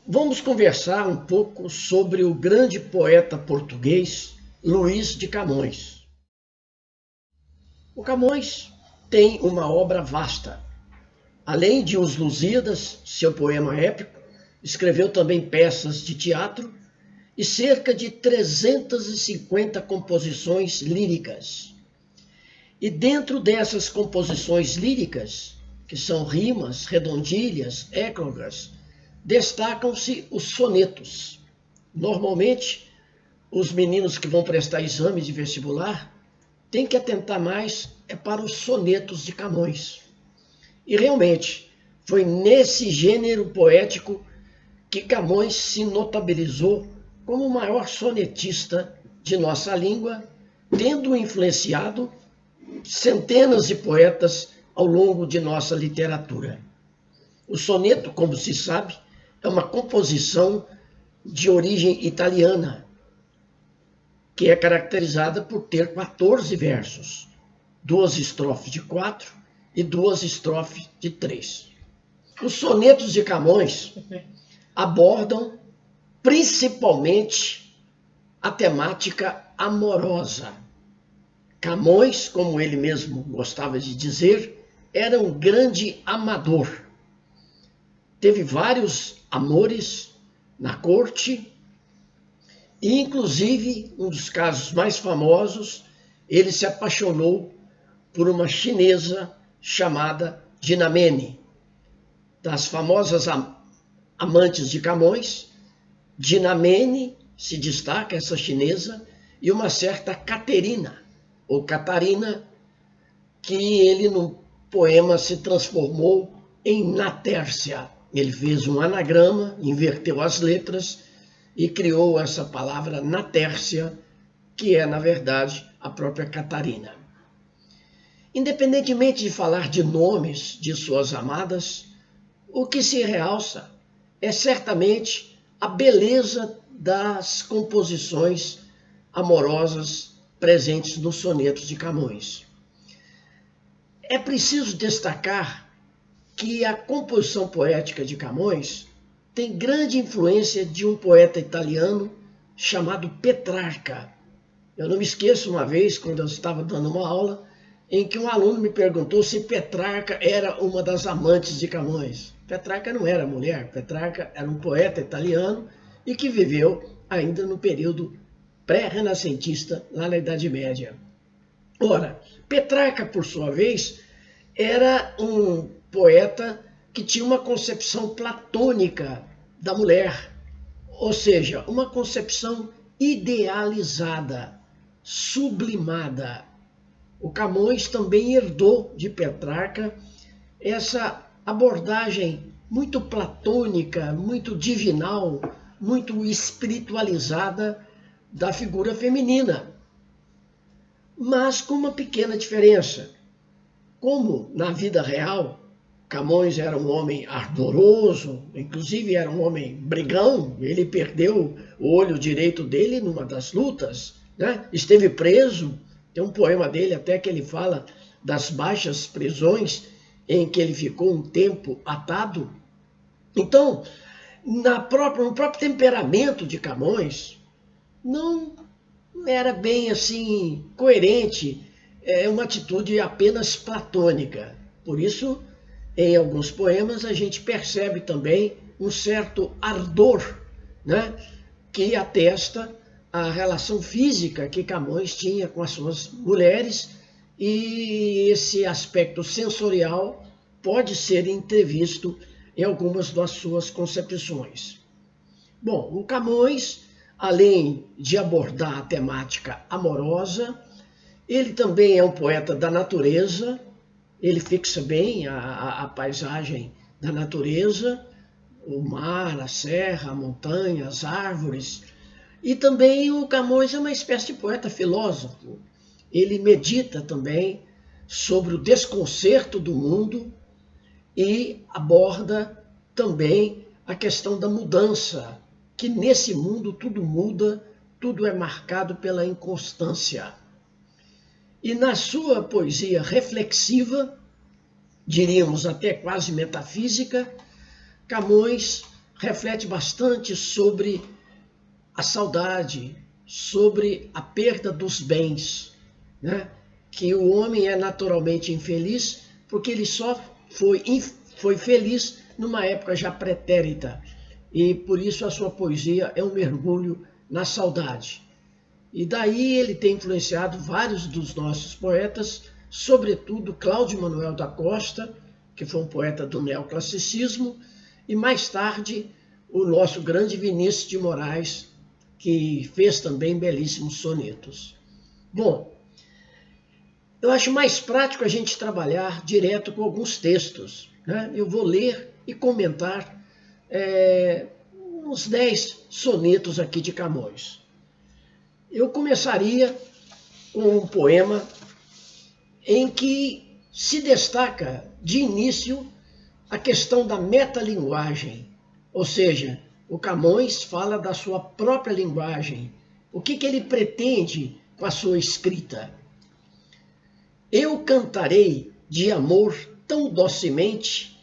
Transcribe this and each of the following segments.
Vamos conversar um pouco sobre o grande poeta português Luís de Camões. O Camões tem uma obra vasta. Além de Os Lusíadas, seu poema épico, escreveu também peças de teatro e cerca de 350 composições líricas. E dentro dessas composições líricas, que são rimas, redondilhas, eclogas, destacam-se os sonetos. Normalmente, os meninos que vão prestar exames de vestibular têm que atentar mais para os sonetos de Camões. E realmente, foi nesse gênero poético que Camões se notabilizou como o maior sonetista de nossa língua, tendo influenciado centenas de poetas ao longo de nossa literatura. O soneto, como se sabe, é uma composição de origem italiana, que é caracterizada por ter 14 versos, 2 estrofes de 4 e 2 estrofes de 3. Os sonetos de Camões abordam principalmente a temática amorosa. Camões, como ele mesmo gostava de dizer, era um grande amador. Teve vários amores na corte e, inclusive, um dos casos mais famosos, ele se apaixonou por uma chinesa chamada Dinamene. Das famosas amantes de Camões, Dinamene se destaca, essa chinesa, e uma certa Caterina, ou Catarina, que ele no poema se transformou em Natércia. Ele fez um anagrama, inverteu as letras e criou essa palavra Natércia, que é, na verdade, a própria Catarina. Independentemente de falar de nomes de suas amadas, o que se realça é certamente a beleza das composições amorosas presentes nos sonetos de Camões. É preciso destacar que a composição poética de Camões tem grande influência de um poeta italiano chamado Petrarca. Eu não me esqueço uma vez, quando eu estava dando uma aula, em que um aluno me perguntou se Petrarca era uma das amantes de Camões. Petrarca não era mulher, Petrarca era um poeta italiano e que viveu ainda no período pré-renascentista, lá na Idade Média. Ora, Petrarca, por sua vez, era um poeta que tinha uma concepção platônica da mulher, ou seja, uma concepção idealizada, sublimada. O Camões também herdou de Petrarca essa abordagem muito platônica, muito divinal, muito espiritualizada da figura feminina, mas com uma pequena diferença. Como na vida real, Camões era um homem ardoroso, inclusive era um homem brigão, ele perdeu o olho direito dele numa das lutas, né? Esteve preso. Tem um poema dele até que ele fala das baixas prisões em que ele ficou um tempo atado. Então, no próprio temperamento de Camões, não era bem assim coerente, uma atitude apenas platônica. Por isso, em alguns poemas, a gente percebe também um certo ardor, né, que atesta a relação física que Camões tinha com as suas mulheres, e esse aspecto sensorial pode ser entrevisto em algumas das suas concepções. Bom, o Camões, além de abordar a temática amorosa, ele também é um poeta da natureza, ele fixa bem a paisagem da natureza, o mar, a serra, a montanha, as árvores. E também o Camões é uma espécie de poeta filósofo. Ele medita também sobre o desconcerto do mundo e aborda também a questão da mudança, que nesse mundo tudo muda, tudo é marcado pela inconstância. E na sua poesia reflexiva, diríamos até quase metafísica, Camões reflete bastante sobre a saudade, sobre a perda dos bens, né? Que o homem é naturalmente infeliz porque ele só foi feliz numa época já pretérita. E por isso a sua poesia é um mergulho na saudade. E daí ele tem influenciado vários dos nossos poetas, sobretudo Cláudio Manuel da Costa, que foi um poeta do neoclassicismo, e mais tarde o nosso grande Vinícius de Moraes, que fez também belíssimos sonetos. Bom, eu acho mais prático a gente trabalhar direto com alguns textos, né? Eu vou ler e comentar uns 10 sonetos aqui de Camões. Eu começaria com um poema em que se destaca de início a questão da metalinguagem, ou seja, o Camões fala da sua própria linguagem, o que ele pretende com a sua escrita. Eu cantarei de amor tão docemente,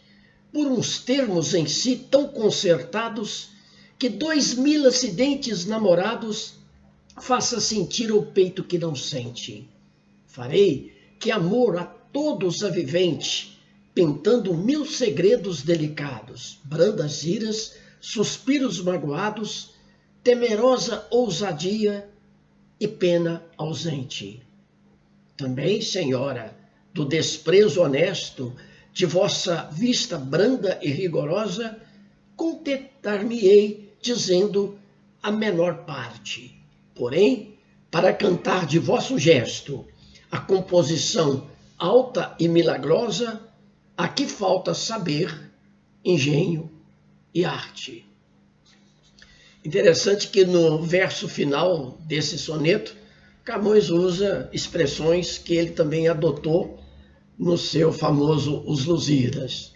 por uns termos em si tão concertados, que 2000 acidentes namorados faça sentir o peito que não sente. Farei que amor a todos avivente, pintando 1000 segredos delicados, brandas iras, suspiros magoados, temerosa ousadia e pena ausente. Também, senhora, do desprezo honesto, de vossa vista branda e rigorosa, contentar-me-ei dizendo a menor parte. Porém, para cantar de vosso gesto a composição alta e milagrosa, aqui falta saber, engenho e arte. Interessante que no verso final desse soneto, Camões usa expressões que ele também adotou no seu famoso Os Lusíadas.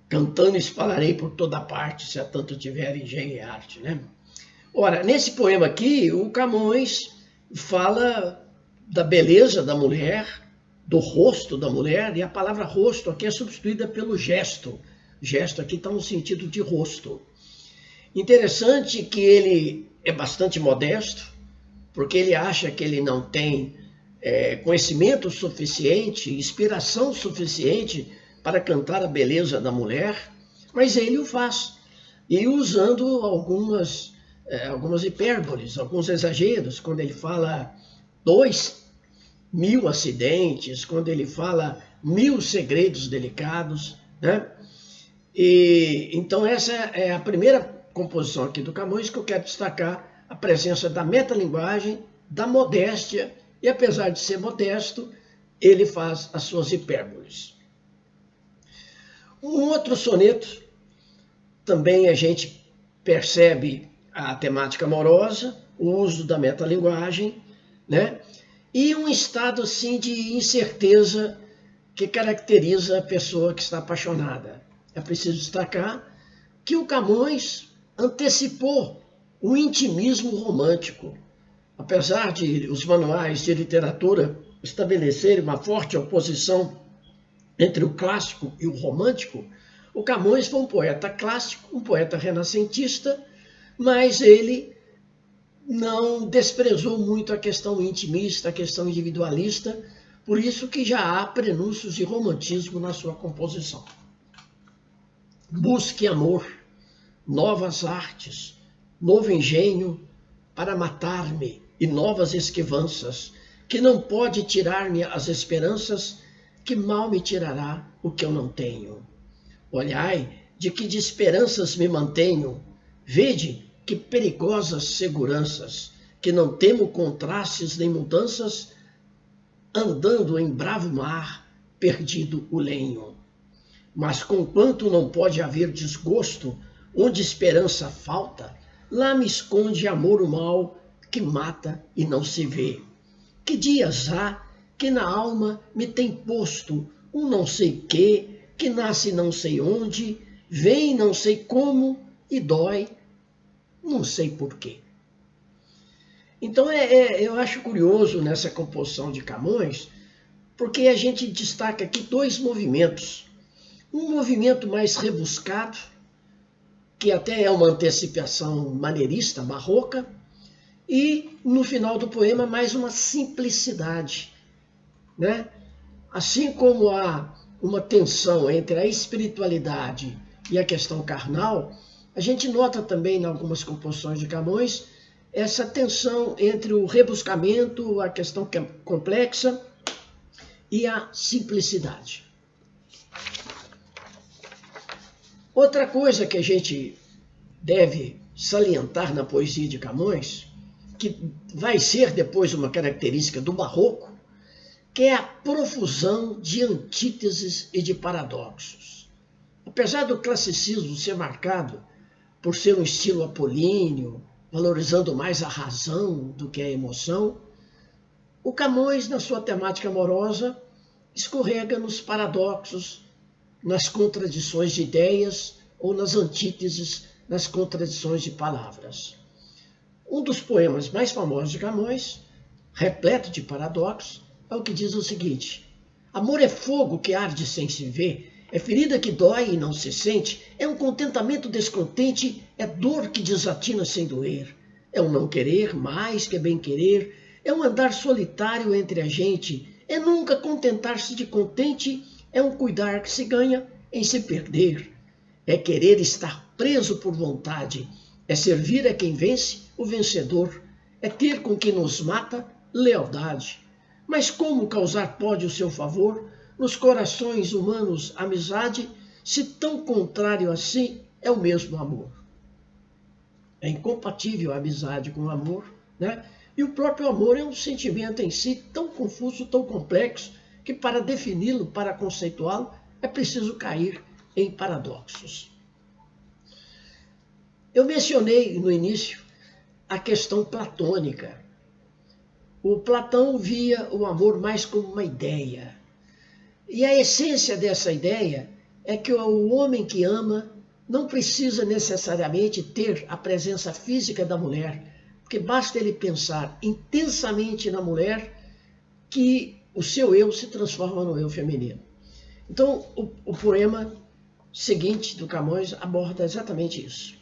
Cantando espalharei por toda parte, se a tanto tiver engenho e arte, né? Ora, nesse poema aqui, o Camões fala da beleza da mulher, do rosto da mulher, e a palavra rosto aqui é substituída pelo gesto. Gesto aqui está no sentido de rosto. Interessante que ele é bastante modesto, porque ele acha que ele não tem conhecimento suficiente, inspiração suficiente para cantar a beleza da mulher, mas ele o faz, e usando algumas hipérboles, alguns exageros, quando ele fala 2000 acidentes, quando ele fala 1000 segredos delicados, né? E então essa é a primeira composição aqui do Camões que eu quero destacar, a presença da metalinguagem, da modéstia, e apesar de ser modesto, ele faz as suas hipérboles. Um outro soneto, também a gente percebe a temática amorosa, o uso da metalinguagem, né? E um estado assim de incerteza que caracteriza a pessoa que está apaixonada. É preciso destacar que o Camões antecipou o intimismo romântico. Apesar de os manuais de literatura estabelecerem uma forte oposição entre o clássico e o romântico, o Camões foi um poeta clássico, um poeta renascentista, mas ele não desprezou muito a questão intimista, a questão individualista, por isso que já há prenúncios de romantismo na sua composição. Busque amor, novas artes, novo engenho para matar-me e novas esquivanças, que não pode tirar-me as esperanças, que mal me tirará o que eu não tenho. Olhai, de que de esperanças me mantenho, vede que perigosas seguranças, que não temo contrastes nem mudanças, andando em bravo mar, perdido o lenho. Mas conquanto não pode haver desgosto, onde esperança falta, lá me esconde amor o mal, que mata e não se vê. Que dias há que na alma me tem posto um não sei quê, que nasce não sei onde, vem não sei como e dói não sei porquê. Então eu acho curioso nessa composição de Camões, porque a gente destaca aqui dois movimentos. Um movimento mais rebuscado, que até é uma antecipação maneirista, barroca, e no final do poema mais uma simplicidade, né? Assim como há uma tensão entre a espiritualidade e a questão carnal, a gente nota também em algumas composições de Camões essa tensão entre o rebuscamento, a questão complexa e a simplicidade. Outra coisa que a gente deve salientar na poesia de Camões, que vai ser depois uma característica do barroco, que é a profusão de antíteses e de paradoxos. Apesar do classicismo ser marcado por ser um estilo apolíneo, valorizando mais a razão do que a emoção, o Camões, na sua temática amorosa, escorrega nos paradoxos, nas contradições de ideias ou nas antíteses, nas contradições de palavras. Um dos poemas mais famosos de Camões, repleto de paradoxos, é o que diz o seguinte: amor é fogo que arde sem se ver, é ferida que dói e não se sente, é um contentamento descontente, é dor que desatina sem doer, é um não querer mais que bem querer, é um andar solitário entre a gente, é nunca contentar-se de contente, é um cuidar que se ganha em se perder, é querer estar preso por vontade, é servir a quem vence, o vencedor, é ter com quem nos mata lealdade. Mas como causar pode o seu favor nos corações humanos amizade, se tão contrário assim é o mesmo amor? É incompatível a amizade com o amor, né? E o próprio amor é um sentimento em si tão confuso, tão complexo, que para defini-lo, para conceituá-lo, é preciso cair em paradoxos. Eu mencionei no início a questão platônica. O Platão via o amor mais como uma ideia. E a essência dessa ideia é que o homem que ama não precisa necessariamente ter a presença física da mulher, porque basta ele pensar intensamente na mulher que o seu eu se transforma no eu feminino. Então, o poema seguinte do Camões aborda exatamente isso.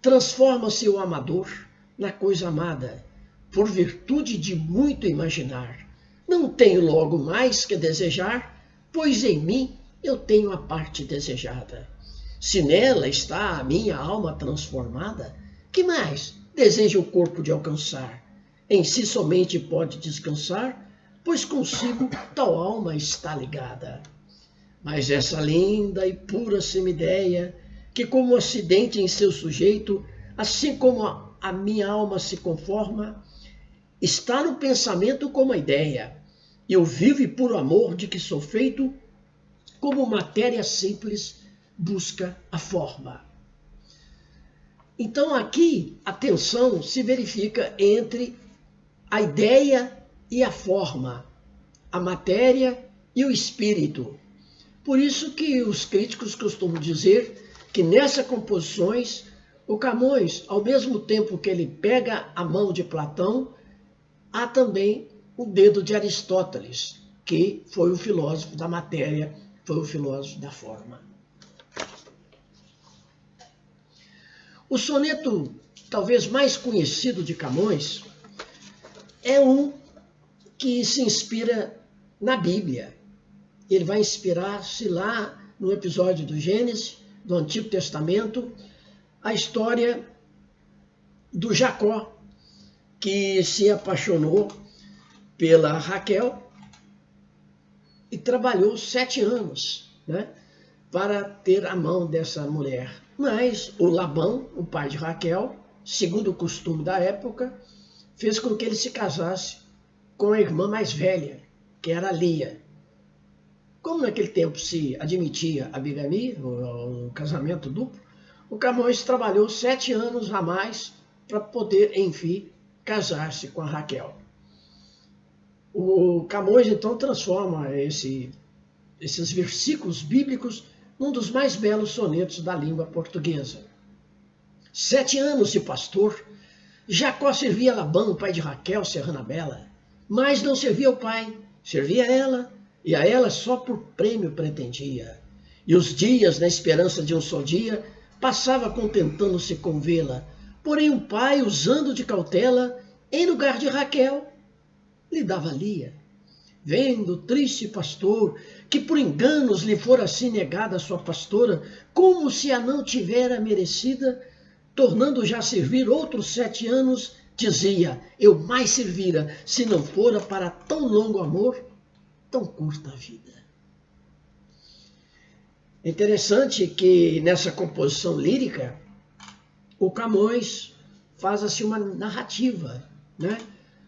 Transforma-se o amador na coisa amada, por virtude de muito imaginar. Não tenho logo mais que desejar, pois em mim eu tenho a parte desejada. Se nela está a minha alma transformada, que mais deseja o corpo de alcançar? Em si somente pode descansar, pois consigo tal alma está ligada. Mas essa linda e pura semideia, que como acidente em seu sujeito, assim como a minha alma se conforma, está no pensamento como a ideia, e o vivo e puro amor de que sou feito, como matéria simples, busca a forma. Então aqui a tensão se verifica entre a ideia e a forma, a matéria e o espírito. Por isso que os críticos costumam dizer que nessas composições, o Camões, ao mesmo tempo que ele pega a mão de Platão, há também o dedo de Aristóteles, que foi o filósofo da matéria, foi o filósofo da forma. O soneto talvez mais conhecido de Camões é um que se inspira na Bíblia. Ele vai inspirar-se lá no episódio do Gênesis, do Antigo Testamento, a história do Jacó, que se apaixonou pela Raquel e trabalhou 7 anos, né, para ter a mão dessa mulher. Mas o Labão, o pai de Raquel, segundo o costume da época, fez com que ele se casasse com a irmã mais velha, que era Lia. Como naquele tempo se admitia a bigamia, o casamento duplo, o Camões trabalhou 7 anos a mais para poder, enfim, casar-se com a Raquel. O Camões, então, transforma esses versículos bíblicos num dos mais belos sonetos da língua portuguesa. 7 anos de pastor, Jacó servia Labão, pai de Raquel, serrana bela, mas não servia o pai, servia ela, e a ela só por prêmio pretendia. E os dias, na esperança de um só dia, passava contentando-se com vê-la. Porém o pai, usando de cautela, em lugar de Raquel, lhe dava Lia. Vendo o triste pastor, que por enganos lhe fora assim negada a sua pastora, como se a não tivera merecida, tornando já a servir outros 7 anos, dizia, eu mais servira, se não fora para tão longo amor, tão curta a vida. É interessante que nessa composição lírica, o Camões faz assim uma narrativa, né?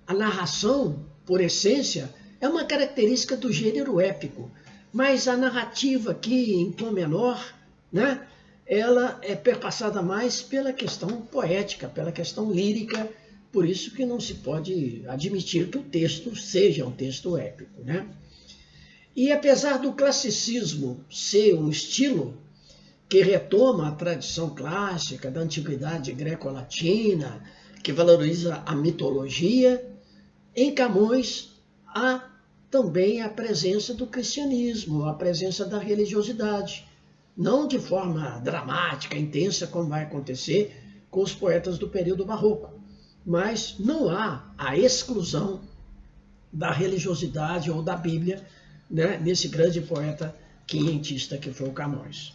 A narração, por essência, é uma característica do gênero épico, mas a narrativa aqui em tom menor, né? Ela é perpassada mais pela questão poética, pela questão lírica, por isso que não se pode admitir que o texto seja um texto épico, né? E apesar do classicismo ser um estilo que retoma a tradição clássica da antiguidade greco-latina, que valoriza a mitologia, em Camões há também a presença do cristianismo, a presença da religiosidade, não de forma dramática, intensa, como vai acontecer com os poetas do período barroco, mas não há a exclusão da religiosidade ou da Bíblia, né, nesse grande poeta quinhentista que foi o Camões.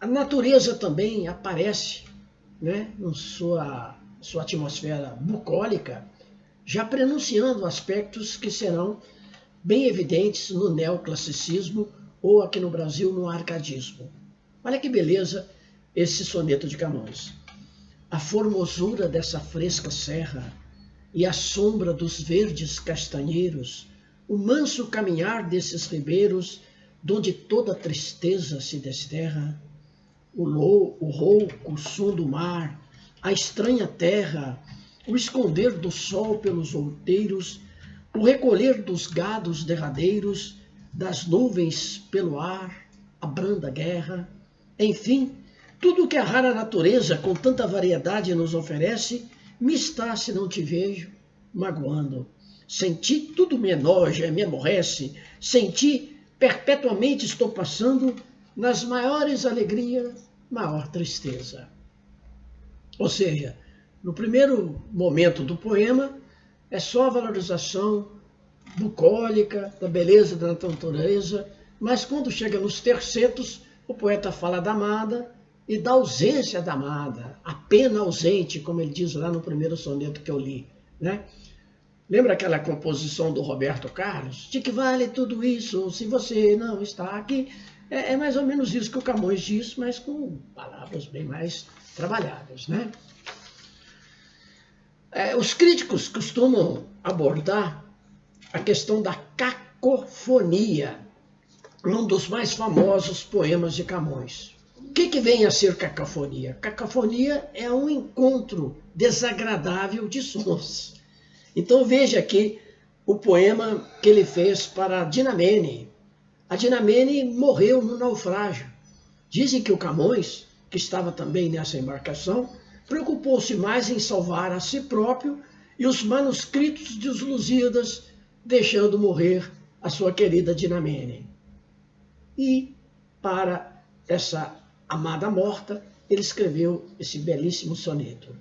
A natureza também aparece, né, em sua atmosfera bucólica, já prenunciando aspectos que serão bem evidentes no neoclassicismo ou aqui no Brasil no arcadismo. Olha que beleza esse soneto de Camões. A formosura dessa fresca serra e a sombra dos verdes castanheiros, o manso caminhar desses ribeiros, donde toda tristeza se desterra, o rouco som do mar, a estranha terra, o esconder do sol pelos outeiros, o recolher dos gados derradeiros, das nuvens pelo ar, a branda guerra, enfim, tudo o que a rara natureza com tanta variedade nos oferece, me está, se não te vejo, magoando. Sem ti tudo me enoja, me aborrece, sem ti perpetuamente estou passando, nas maiores alegrias, maior tristeza. Ou seja, no primeiro momento do poema, é só a valorização bucólica da beleza da natureza, mas quando chega nos tercetos, o poeta fala da amada e da ausência da amada, a pena ausente, como ele diz lá no primeiro soneto que eu li, né? Lembra aquela composição do Roberto Carlos? De que vale tudo isso se você não está aqui? É mais ou menos isso que o Camões diz, mas com palavras bem mais trabalhadas, né? Os críticos costumam abordar a questão da cacofonia, um dos mais famosos poemas de Camões. O que vem a ser cacofonia? Cacofonia é um encontro desagradável de sons. Então veja aqui o poema que ele fez para Dinamene. A Dinamene morreu no naufrágio. Dizem que o Camões, que estava também nessa embarcação, preocupou-se mais em salvar a si próprio e os manuscritos de Os Lusíadas, deixando morrer a sua querida Dinamene. E para essa amada morta, ele escreveu esse belíssimo soneto.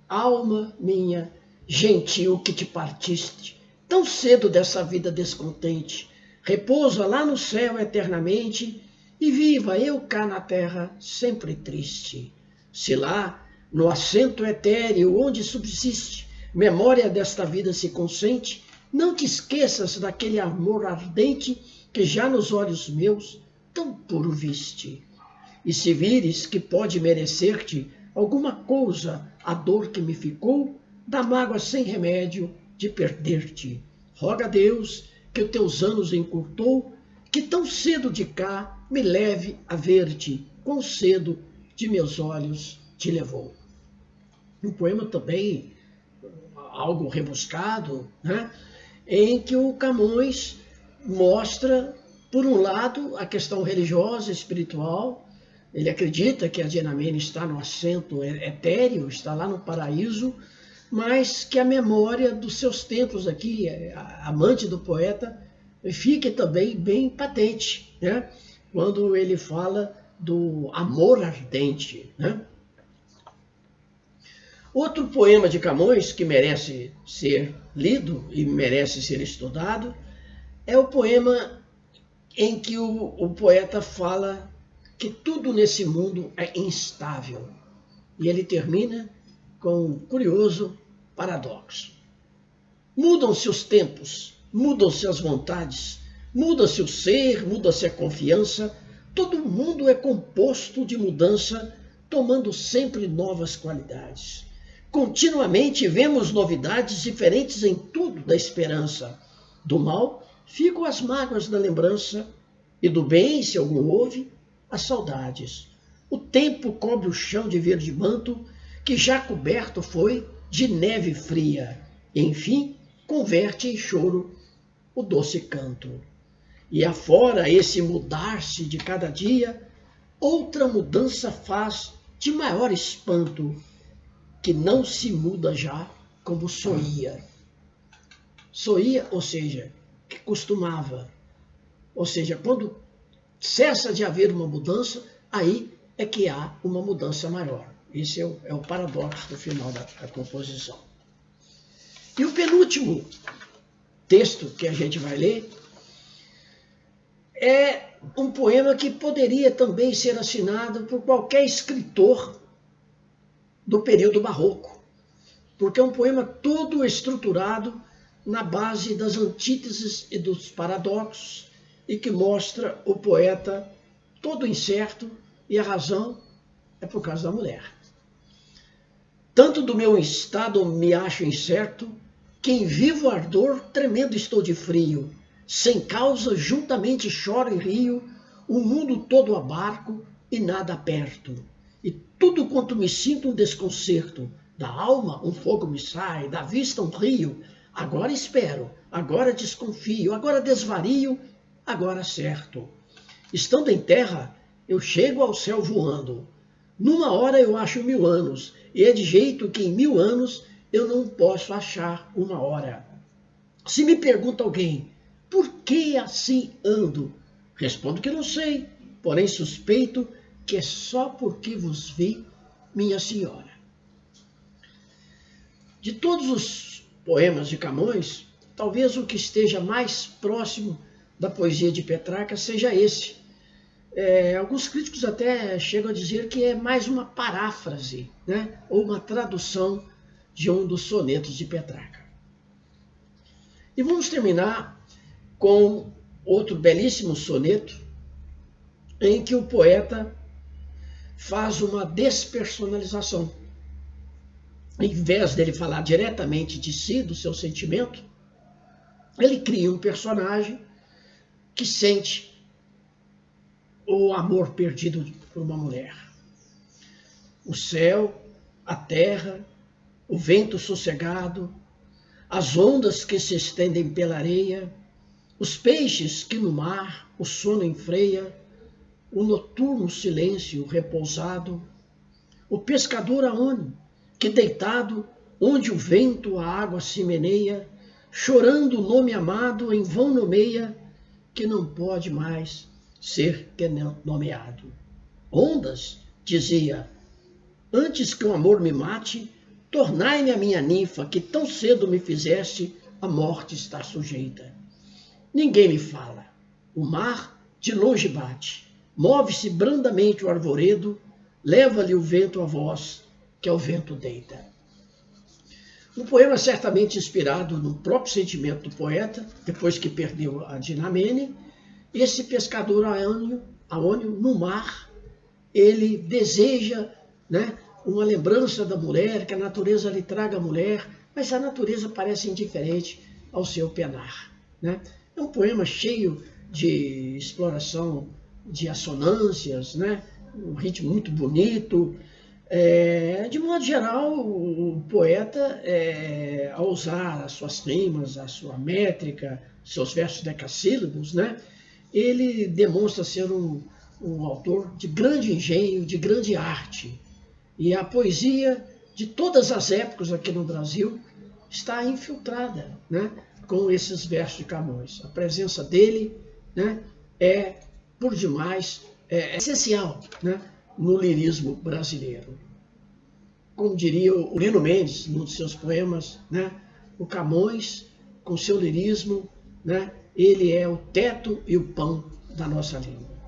Alma minha, gentil que te partiste, tão cedo dessa vida descontente, repousa lá no céu eternamente e viva eu cá na terra sempre triste. Se lá, no assento etéreo onde subsiste, memória desta vida se consente, não te esqueças daquele amor ardente que já nos olhos meus tão puro viste. E se vires que pode merecer-te alguma coisa a dor que me ficou, da mágoa sem remédio de perder-te. Roga a Deus que os teus anos encurtou, que tão cedo de cá me leve a ver-te, quão cedo de meus olhos te levou. Um poema também algo rebuscado, né? Em que o Camões mostra, por um lado, a questão religiosa, espiritual. Ele acredita que a Dinamene está no assento etéreo, está lá no paraíso, mas que a memória dos seus tempos aqui, amante do poeta, fique também bem patente, né? Quando ele fala do amor ardente, né? Outro poema de Camões que merece ser lido e merece ser estudado é o poema em que o poeta fala que tudo nesse mundo é instável. E ele termina com um curioso paradoxo. Mudam-se os tempos, mudam-se as vontades, muda-se o ser, muda-se a confiança, todo mundo é composto de mudança, tomando sempre novas qualidades. Continuamente vemos novidades diferentes em tudo da esperança. Do mal ficam as mágoas da lembrança, e do bem, se algum houve, as saudades. O tempo cobre o chão de verde manto, que já coberto foi de neve fria, e enfim converte em choro o doce canto. E afora esse mudar-se de cada dia, outra mudança faz de maior espanto, que não se muda já como soía. Soía, ou seja, que costumava. Ou seja, quando cessa de haver uma mudança, aí é que há uma mudança maior. Esse é o paradoxo do final da composição. E o penúltimo texto que a gente vai ler é um poema que poderia também ser assinado por qualquer escritor do período barroco, porque é um poema todo estruturado na base das antíteses e dos paradoxos, e que mostra o poeta todo incerto, e a razão é por causa da mulher. Tanto do meu estado me acho incerto, que em vivo ardor tremendo estou de frio, sem causa juntamente choro e rio, o mundo todo abarco e nada aperto, e tudo quanto me sinto um desconcerto, da alma um fogo me sai, da vista um rio, agora espero, agora desconfio, agora desvario, agora certo. Estando em terra, eu chego ao céu voando. Numa hora eu acho 1000 anos, e é de jeito que em 1000 anos eu não posso achar uma hora. Se me pergunta alguém, por que assim ando? Respondo que não sei, porém suspeito que é só porque vos vi, minha senhora. De todos os poemas de Camões, talvez o que esteja mais próximo da poesia de Petrarca seja esse. Alguns críticos até chegam a dizer que é mais uma paráfrase, né? Ou uma tradução de um dos sonetos de Petrarca. E vamos terminar com outro belíssimo soneto em que o poeta faz uma despersonalização. Em vez dele falar diretamente de si, do seu sentimento, ele cria um personagem que sente o amor perdido por uma mulher. O céu, a terra, o vento sossegado, as ondas que se estendem pela areia, os peixes que no mar o sono enfreia, o noturno silêncio repousado, o pescador aonde, que deitado, onde o vento a água se meneia, chorando o nome amado em vão nomeia, que não pode mais ser que nomeado. Ondas, dizia, antes que o amor me mate, tornai-me a minha ninfa, que tão cedo me fizeste a morte estar sujeita. Ninguém me fala. O mar de longe bate. Move-se brandamente o arvoredo, leva-lhe o vento a voz, que ao vento deita. Um poema certamente inspirado no próprio sentimento do poeta, depois que perdeu a Dinamene. Esse pescador aônio, no mar, ele deseja, né, uma lembrança da mulher, que a natureza lhe traga a mulher, mas a natureza parece indiferente ao seu penar, né? É um poema cheio de exploração de assonâncias, né? Um ritmo muito bonito. De modo geral, o poeta, ao usar as suas rimas, a sua métrica, seus versos decassílabos, né? Ele demonstra ser um autor de grande engenho, de grande arte. E a poesia de todas as épocas aqui no Brasil está infiltrada, né, com esses versos de Camões. A presença dele, né, é, por demais, é essencial, né, no lirismo brasileiro. Como diria o Lino Mendes, num de seus poemas, né, o Camões, com seu lirismo, né, ele é o teto e o pão da nossa língua.